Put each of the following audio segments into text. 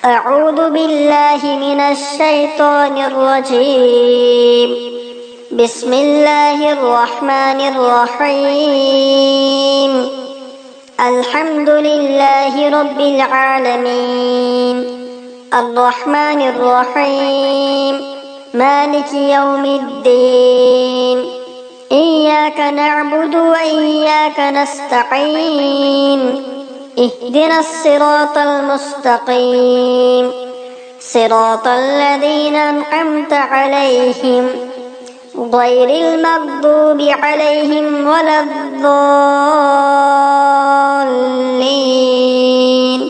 أعوذ بالله من الشيطان الرجيم. بسم الله الرحمن الرحيم. الحمد لله رب العالمين، الرحمن الرحيم، مالك يوم الدين. إياك نعبد وإياك نستعين. اهدنا الصراط المستقيم، صراط الذين أنعمت عليهم غير المغضوب عليهم ولا الضالين.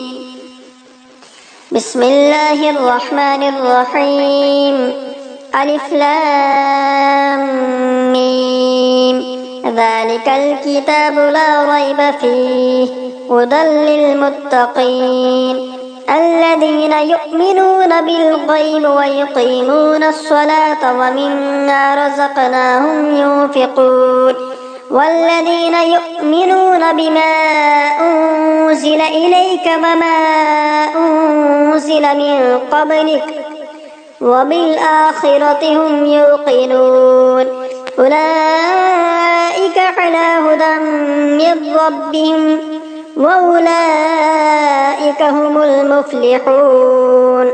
بسم الله الرحمن الرحيم. ألف لام ميم. ذلك الكتاب لا ريب فيه هدى للمتقين الذين يؤمنون بالغيب ويقيمون الصلاة ومما رزقناهم ينفقون والذين يؤمنون بما أنزل إليك وما أنزل من قبلك وبالآخرة هم يوقنون أولئك على هدى من ربهم وأولئك هم المفلحون.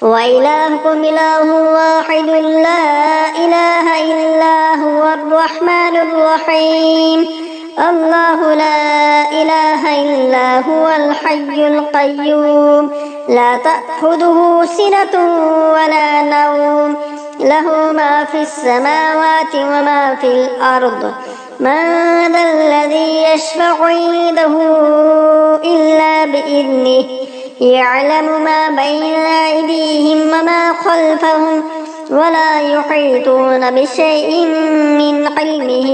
وإلهكم إله واحد لا إله إلا هو الرحمن الرحيم. الله لا إله إلا هو الحي القيوم لا تأخذه سنة ولا نوم له ما في السماوات وما في الأرض. من ذا الذي يشفع عنده إلا بإذنه يعلم ما بين أيديهم وما خلفهم ولا يحيطون بشيء من علمه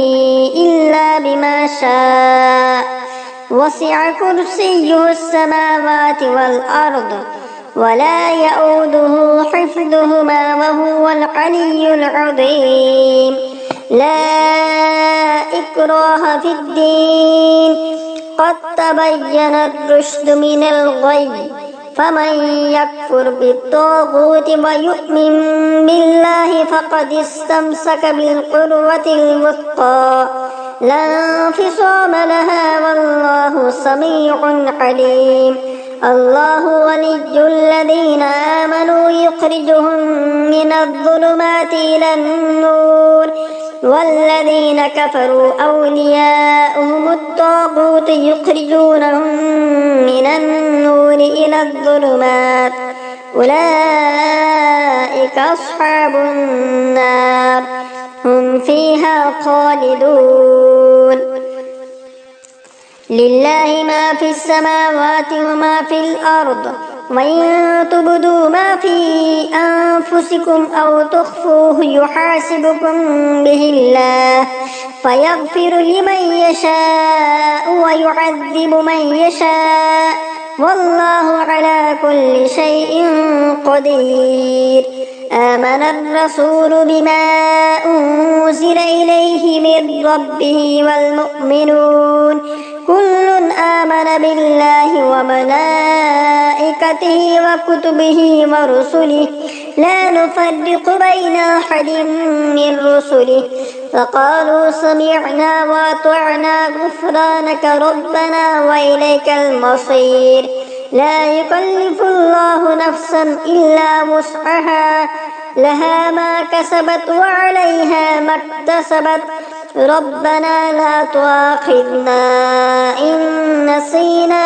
إلا بما شاء. وسع كرسيه السماوات والأرض ولا يؤوده حفظهما وهو العلي العظيم. لا إكراه في الدين قد تبين الرشد من الغي. فمن يكفر بالطاغوت ويؤمن بالله فقد استمسك بالعروة الوثقى لا انفصام لها والله سميع عليم. الله ولي الذين آمنوا يخرجهم من الظلمات إلى النور والذين كفروا أولياؤهم الطاغوت يخرجونهم من النور إلى الظلمات أولئك أصحاب النار هم فيها خالدون. لله ما في السماوات وما في الأرض وإن تبدوا ما في أنفسكم أو تخفوه يحاسبكم به الله فيغفر لمن يشاء ويعذب من يشاء والله على كل شيء قدير. آمن الرسول بما أنزل إليه من ربه والمؤمنون كل آمن بالله وملائكته وكتبه ورسله لا نفرق بين أحد من رسله فقالوا سمعنا وأطعنا غفرانك ربنا وإليك المصير. لا يكلف الله نفسا إلا وسعها لها ما كسبت وعليها ما اكتسبت ربنا لا تؤاخذنا إن نسينا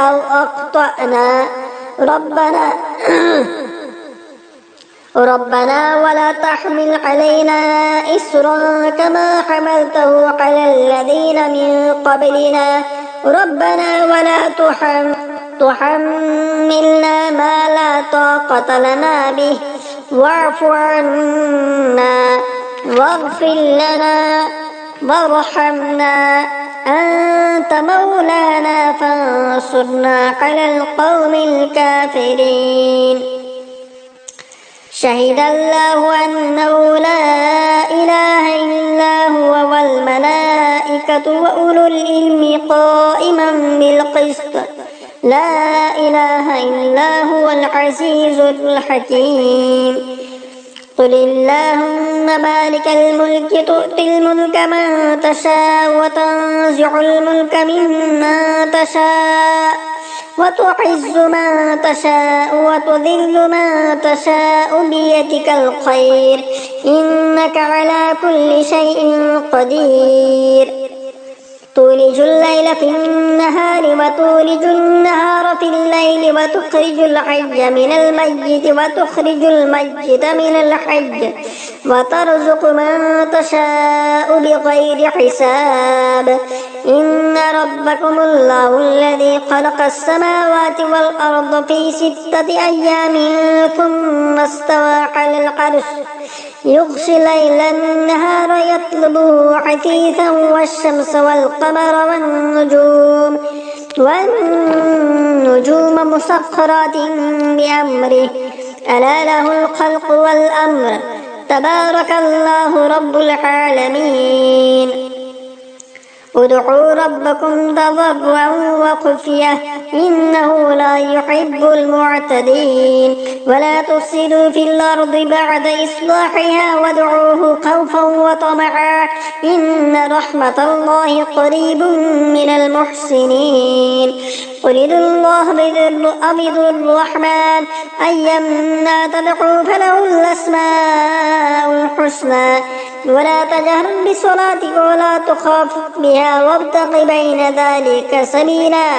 أو أخطأنا ربنا ولا تحمل علينا إسرا كما حملته على الذين من قبلنا ربنا ولا تحملنا ما لا طاقة لنا به واعف عنا واغفر لنا وارحمنا أنت مولانا فانصرنا على القوم الكافرين. شهد الله أنه لا إله إلا هو والملائكة وأولو العلم قائما بالقسط لا إله إلا هو العزيز الحكيم. قل اللهم مالك الملك تؤتي الملك من تشاء وتنزع الملك ممن تشاء وتعز من تشاء وتذل من تشاء بيدك الخير إنك على كل شيء قدير. تولج الليل في النهار وتولج النهار في الليل وتخرج الحي من الميت وتخرج الميت من الحي وترزق من تشاء بغير حساب. إن ربكم الله الذي خلق السماوات والأرض في 6 أيام ثم استوى على العرش يغشي الليل النهار يطلبه حثيثا والشمس والقمر والنجوم مسخرات بأمره ألا له الخلق والأمر تبارك الله رب العالمين. ادعوا ربكم تضرعا وخفية إنه لا يحب المعتدين. ولا تفسدوا في الأرض بعد إصلاحها وادعوه خوفا وطمعا إن رحمة الله قريب من المحسنين. قل ادعوا الله ادعوا الرحمن أيما تدعوا فله الأسماء الحسنى ولا تجهر بصلاتك ولا تخافت بها وابتغ بين ذلك سبيلا.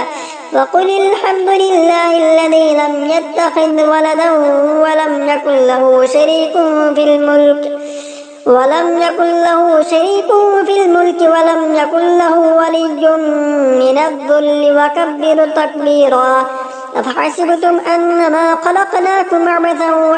وقل الحمد لله الذي لم يتخذ ولدا ولم يكن له شريك في الملك ولم يكن له ولي من الذل وكبر تكبيرا. أفحسبتم أنما خلقناكم عبثا